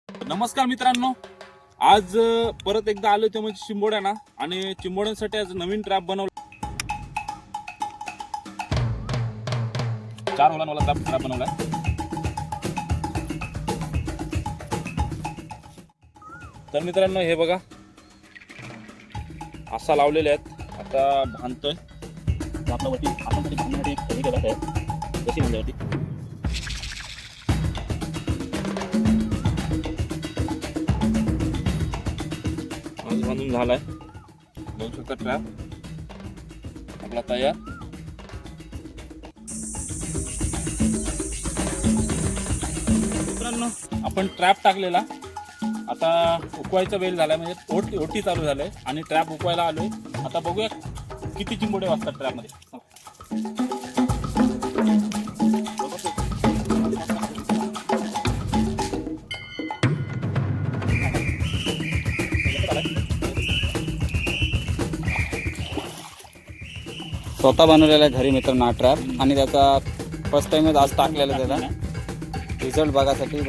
नमस्कार मित्रांनो, आज परत एकदा आलो ते म्हणजे चिंबोड्यांना आणि चिंबोड्यांसाठी आज नवीन ट्रॅप बनवला. 4 होलांवाला ट्रॅप बनवलाय. तर मित्रांनो हे बघा असा लावलेले आहेत. आता बांधतोय आपल्या वरती आपण बांधण्यासाठी एक हे केलं आहे कशी बांधण्यासाठी बांधून झालाय. बघू शकता ट्रॅप आपला तयार. मित्रांनो आपण ट्रॅप टाकलेला, आता उकवायचा वेळ झालाय, म्हणजे ओटी चालू झालंय आणि ट्रॅप उकवायला आलोय. आता बघूया किती चिंबोडे वाजतात ट्रॅपमध्ये. स्वतः बनवलेला आहे घरी मित्रांनो हा ट्रॅप, आणि त्याचा फर्स्ट टाइमच आज टाकलेला त्याचा रिझल्ट बघासाठी